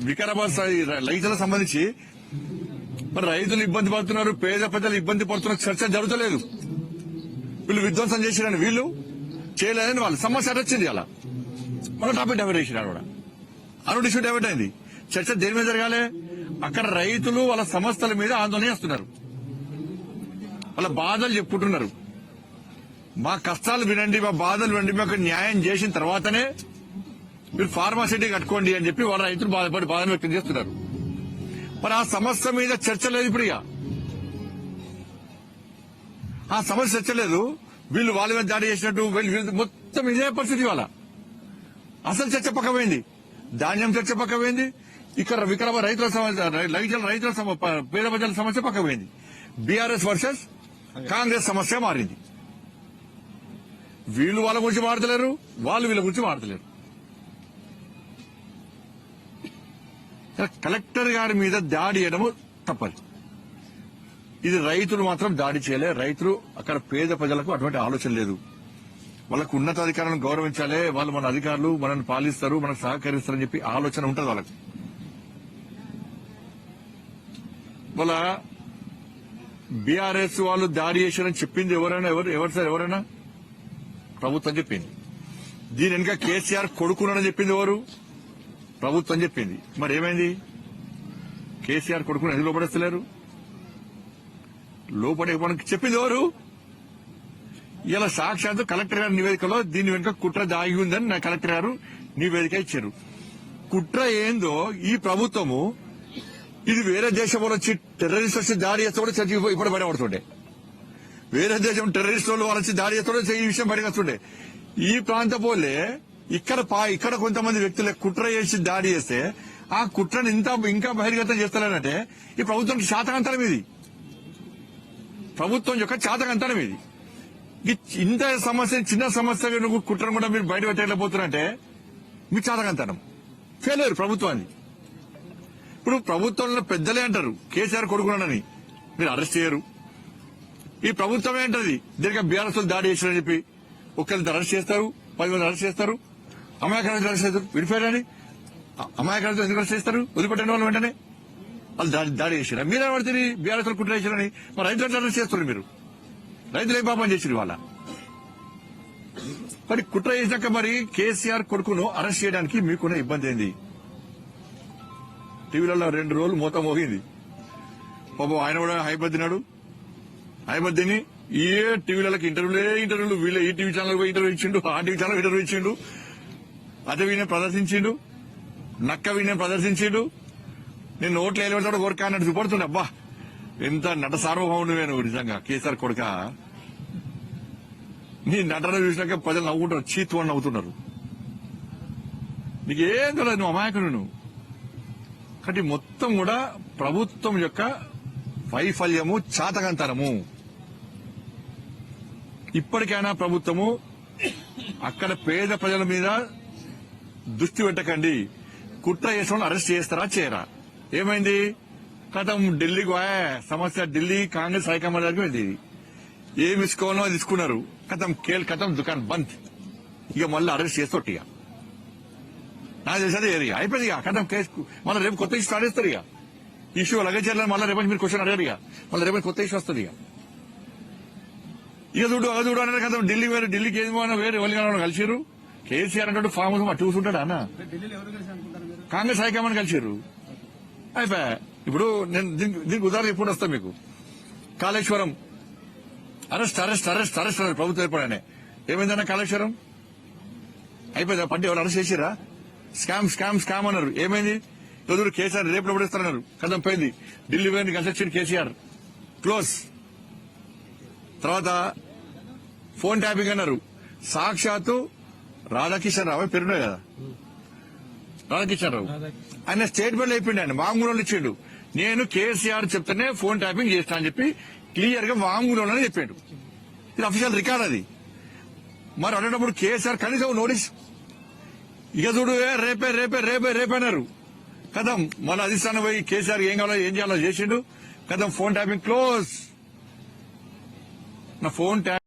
వికారాబాద్ రైతులకు సంబంధించి మరి రైతులు ఇబ్బంది పడుతున్నారు, పేద ప్రజలు ఇబ్బంది పడుతున్న చర్చ జరుగుతలేదు. వీళ్ళు విధ్వంసం చేసిరని వీళ్ళు చేయలేదని వాళ్ళు సమస్య వచ్చింది. అలా మన టాపిక్ డైవర్ట్ చేసినారు కూడా అను ఇష్యూ డైవర్ట్ అయింది. చర్చ దేని మీద జరగాలి? అక్కడ రైతులు వాళ్ళ సమస్యల మీద ఆందోళన చేస్తున్నారు, వాళ్ళ బాధలు చెప్పుకుంటున్నారు. మా కష్టాలు వినండి, మా బాధలు వినండి, మాకు న్యాయం చేసిన తర్వాతనే మీరు ఫార్మాసిటీ కట్టుకోండి అని చెప్పి వాళ్ళ రైతులు బాధను వ్యక్తం చేస్తున్నారు. మరి ఆ సమస్య మీద చర్చ లేదు. ఇప్పుడు ఆ సమస్య చర్చ లేదు. వీళ్ళు వాళ్ళ మీద దాడి చేసినట్టు వీళ్ళు మొత్తం ఇదే పరిస్థితి. వాళ్ళ అసలు చర్చ పక్కపోయింది, ధాన్యం చర్చ పక్కపోయింది, ఇక్కడ వికారాబాద్ రైతుల పేద ప్రజల సమస్య పక్కపోయింది. బీఆర్ఎస్ వర్సెస్ కాంగ్రెస్ సమస్య మారింది. వీళ్ళు వాళ్ళ గురించి మాడతలేరు, వాళ్ళు వీళ్ళ గురించి మాడతలేరు. కలెక్టర్ గారి మీద దాడి చేయడము తప్పదు. ఇది రైతులు మాత్రం దాడి చేయలే. రైతులు అక్కడ పేద ప్రజలకు అటువంటి ఆలోచన లేదు. వాళ్ళకు ఉన్నతాధికారులను గౌరవించాలి, వాళ్ళు మన అధికారులు మనల్ని పాలిస్తారు, మనకు సహకరిస్తారని చెప్పి ఆలోచన ఉంటుంది వాళ్ళకి. వాళ్ళ బీఆర్ఎస్ వాళ్ళు దాడి చేశారని చెప్పింది ఎవరైనా ప్రభుత్వం చెప్పింది. దీని వెనుక కేసీఆర్ కొడుకున్నాడని చెప్పింది ఎవరు? ప్రభుత్వం చెప్పింది. మరి ఏమైంది? కేసీఆర్ కొడుకుని ఎందుకు లోపడేస్తలేరు? లోపడే చెప్పింది ఎవరు? ఇలా సాక్షాత్తు కలెక్టర్ గారి నివేదికలో దీని వెనుక కుట్ర దాగి ఉందని నా కలెక్టర్ గారు నివేదిక ఇచ్చారు. కుట్ర ఏందో ఈ ప్రభుత్వము ఇది వేరే దేశంలో వచ్చి టెర్రరిస్ట్ వచ్చి దాడి చేస్తే కూడా చర్చ ఇప్పుడు బయటపడుతుండే. వేరే దేశం టెర్రరిస్ట్ వాళ్ళు వచ్చి దాడి చేస్తే ఈ విషయం బయటకొస్తుండే. ఈ ప్రాంత పోలే ఇక్కడ కొంతమంది వ్యక్తులు కుట్ర చేసి దాడి చేస్తే ఆ కుట్రను ఇంకా బహిర్గతం చేస్తారంటే ఈ ప్రభుత్వం శాతకంతరం. ఇది ప్రభుత్వం యొక్క శాతకంతరం. ఇది ఇంత సమస్య, చిన్న సమస్య నువ్వు కుట్రను కూడా మీరు బయట పెట్టలేకపోతున్నారంటే మీ శాతకంతరం, ఫెయిల్యూర్ ప్రభుత్వాన్ని. ఇప్పుడు ప్రభుత్వంలో పెద్దలే అంటారు కేసీఆర్ కొడుకున్నాడని, మీరు అరెస్ట్ చేయరు. ఈ ప్రభుత్వమే అంటది దీనికి బీఆర్ఎస్ దాడి చేశారని చెప్పి ఒక్కరిని అరెస్ట్ చేస్తారు, 10 మంది అరెస్ట్ చేస్తారు, అమాయకులను అరెస్ట్ చేస్తారు. విడిపోయారని అమాయకులతో ఎందుకు అరెస్ట్ చేస్తారు? వదిలిపెట్టిన వాళ్ళు వెంటనే వాళ్ళు దాడి చేశారు. మీరే పడుతుంది బీఆర్ఎస్ కుట్ర చేశారని. మరి రైతులను అరెస్ట్ చేస్తారు. మీరు రైతులు ఏం పాపం చేశారు వాళ్ళ? మరి కుట్ర చేశాక మరి కేసీఆర్ కొడుకును అరెస్ట్ చేయడానికి మీకున్న ఇబ్బంది ఏంది? టీవీలలో 2 రోజులు మూత మోగింది. పాపం ఆయన కూడా హైబద్దినాడు. హైబద్దిని ఏ టీవీలకు ఇంటర్వ్యూలు వీళ్ళ ఈ టీవీ ఛానల్ ఇంటర్వ్యూ ఇచ్చిండు, ఆ టీవీ ఛానల్ ఇంటర్వ్యూ ఇచ్చిండు, అదే వీనే ప్రదర్శించిండు, నక్క వీనే ప్రదర్శించిండు. నేను ఓట్లు వేయబడతాడు కోరిక అన్నట్టు చూపడుతుండే. అబ్బా ఎంత నట సార్వభౌముడు నువ్వు నిజంగా కేసీఆర్ కొడుక. నీ నటన చూసినాక ప్రజలు నవ్వుకుంటారు, చీతు అని నవ్వుతున్నారు. నీకేం తెలియదు, నువ్వు అమాయకుడు. నువ్వు కాబట్టి మొత్తం కూడా ప్రభుత్వం యొక్క వైఫల్యము, చాతకంతరము. ఇప్పటికైనా ప్రభుత్వము అక్కడ పేద ప్రజల మీద దృష్టి పెట్టకండి. కుట్ర చేసిన అరెస్ట్ చేస్తారా చేయరా? ఏమైంది? కథం ఢిల్లీకి సమస్య ఢిల్లీ కాంగ్రెస్ హైకమాండ్ దగ్గర వెళ్ళి ఏమి తీసుకోవాలో తీసుకున్నారు. కథం దుకాణం బంద్. ఇక మళ్ళీ అరెస్ట్ చేస్తోటి. ఇక నాకు తెలిసేది ఏరియా అయిపోయింది. ఇక కథం కేసు మళ్ళీ రేపు కొత్త ఇష్యూ స్టార్ట్ చేస్తారు. ఇక ఇష్యూ అలాగే చేయాలని మళ్ళీ రేపు మీరు క్వశ్చన్ అడగారు. ఇక మళ్ళీ రేపు కొత్త ఇష్యూ వస్తుంది. ఇక చూడు అనే కదా ఢిల్లీకి ఏది వేరే ఎవరిగా కలిసిరు. కేసీఆర్ అంటే ఫామ్ హౌస్ అటు చూసుంటాడా అన్న? కాంగ్రెస్ హైకమాండ్ కలిసిరు. అయిపోయా. ఇప్పుడు నేను దీనికి ఉదాహరణ ఎప్పుడు వస్తా మీకు. కాళేశ్వరం అరెస్ట్ ప్రభుత్వం ఏర్పడానే ఏమైందన్నా? కాళేశ్వరం అయిపోయిందా? పండి ఎవరు అరెస్ట్ చేసిరా? స్కామ్ అన్నారు. ఏమైంది? ఎదురు కేసీఆర్ రేపు పడేస్తారన్నారు. కథం పోయింది. ఢిల్లీ పోయింది, కలిసి కేసీఆర్ క్లోజ్. తర్వాత ఫోన్ ట్యాపింగ్ అన్నారు. సాక్షాత్తు రాధాకిషన్ రావు పేరున్నాయి కదా, రాధాకిషన్ రావు ఆయన స్టేట్మెంట్ అయిపోయింది. ఆయన వాంగ్మూలంలో ఇచ్చిండు. నేను కేసీఆర్ చెప్తేనే ఫోన్ ట్యాపింగ్ చేస్తా అని చెప్పి క్లియర్ గా వాంగ్మూలంలోనే చెప్పాడు. ఇది అఫీషియల్ రికార్డ్ అది. మరి అనేటప్పుడు కేసీఆర్ కనీసం నోటీస్ ఇక చూడు రేపే అన్నారు. కథం మన అధిష్టానం పోయి కేసీఆర్ ఏం కావాలో ఏం చేయాలో చేసిండు. కథం ఫోన్ ట్యాపింగ్ క్లోజ్. నా ఫోన్ ట్యాప్